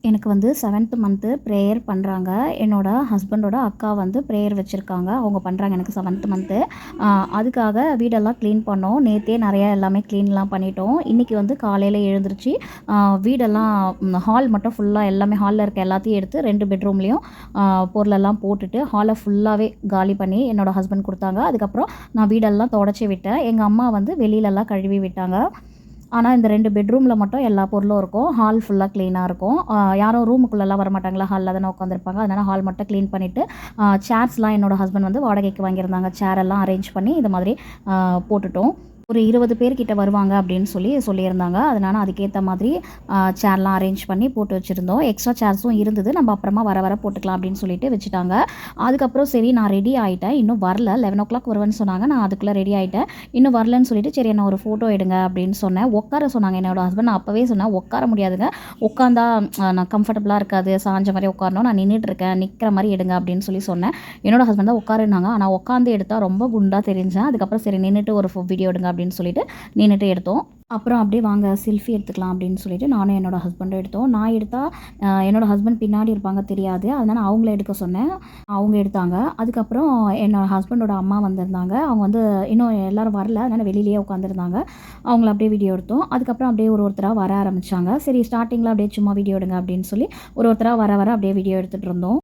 எனக்கு வந்து 7th month prayer பண்ணுறாங்க. என்னோட ஹஸ்பண்டோட அக்கா வந்து ப்ரேயர் வச்சுருக்காங்க. அவங்க பண்ணுறாங்க எனக்கு 7th மந்த்து. அதுக்காக வீடெல்லாம் க்ளீன் பண்ணோம். நேத்தே நெறையா எல்லாமே க்ளீன்லாம் பண்ணிட்டோம். இன்றைக்கி வந்து காலையில எழுந்திரிச்சு வீடெல்லாம் ஹால் மட்டும் ஃபுல்லாக எல்லாமே ஹாலில் இருக்க எல்லாத்தையும் எடுத்து 2 பெட்ரூம்லேயும் பொருளெல்லாம் போட்டுட்டு ஹாலை ஃபுல்லாகவே காலி பண்ணி என்னோடய ஹஸ்பண்ட் கொடுத்தாங்க. அதுக்கப்புறம் நான் வீடெல்லாம் தொடச்சி விட்டேன். எங்கள் அம்மா வந்து வெளியிலலாம் கழுவி விட்டாங்க. ஆனால் இந்த 2 பெட்ரூமில் மட்டும் எல்லா பொருளும் இருக்கும். ஹால் ஃபுல்லாக க்ளீனாக இருக்கும். யாரும் ரூமுக்குள்ளெல்லாம் வரமாட்டாங்களா, ஹாலில் தானே உட்காந்துருப்பாங்க. அதனால் ஹால் மட்டும் க்ளீன் பண்ணிவிட்டு சேர்ஸ்லாம் என்னோடய ஹஸ்பண்ட் வந்து வாடகைக்கு வாங்கியிருந்தாங்க. சேர் எல்லாம் அரேஞ்ச் பண்ணி இது மாதிரி போட்டுட்டோம். ஒரு 20 பேர்கிட்ட வருவாங்க அப்படின்னு சொல்லியிருந்தாங்க. அதனால அதுக்கேற்ற மாதிரி சேர்லாம் அரேஞ்ச் பண்ணி போட்டு வச்சுருந்தோம். எக்ஸ்ட்ரா சேர்ஸும் இருந்தது. நம்ம அப்புறமா வர போட்டுக்கலாம் அப்படின்னு சொல்லிட்டு வச்சுட்டாங்க. அதுக்கப்புறம் சரி நான் ரெடி ஆகிட்டேன். இன்னும் வரல. 11 வருவேன்னு சொன்னாங்க. நான் அதுக்குள்ளே ரெடி ஆகிட்டேன். இன்னும் வரலன்னு சொல்லிட்டு சரி என்ன ஒரு ஃபோட்டோ எடுங்க அப்படின்னு சொன்னேன். உட்கார சொன்னாங்க என்னோடய ஹஸ்பண்ட். நான் அப்போவே சொன்னேன் உட்கார முடியாதுங்க. உட்காந்தா நான் கம்ஃபர்டபுளாக இருக்காது. சாஞ்ச மாதிரி உட்காரணும். நான் நின்றுட்டுருக்கேன். நிற்கிற மாதிரி எடுங்க அப்படின்னு சொன்னேன். என்னோடய ஹஸ்பண்ட் தான் உட்காருனாங்க. ஆனால் உட்காந்து எடுத்தால் ரொம்ப குண்டாக தெரிஞ்சேன். அதுக்கப்புறம் சரி நின்றுட்டு ஒரு வீடியோ எடுங்க அப்படின்னு சொல்லிட்டு நின்றுட்டு எடுத்தோம். அப்புறம் அப்படியே வாங்க செல்ஃபி எடுத்துக்கலாம் அப்படின்னு சொல்லிட்டு நானும் என்னோடய ஹஸ்பண்டும் எடுத்தோம். நான் எடுத்தால் என்னோடய ஹஸ்பண்ட் பின்னாடி இருப்பாங்க தெரியாது. அதனால் அவங்கள எடுக்க சொன்னேன். அவங்க எடுத்தாங்க. அதுக்கப்புறம் என்னோடய ஹஸ்பண்டோட அம்மா வந்திருந்தாங்க. அவங்க வந்து இன்னும் எல்லோரும் வரல. அதனால் வெளியிலேயே உட்காந்துருந்தாங்க. அவங்கள அப்படியே வீடியோ எடுத்தோம். அதுக்கப்புறம் அப்படியே ஒருத்தராக வர ஆரம்பித்தாங்க. சரி ஸ்டார்டிங்கில் அப்படியே சும்மா வீடியோ எடுங்க அப்படின்னு சொல்லி ஒருத்தராக வர அப்படியே வீடியோ எடுத்துகிட்டு இருந்தோம்.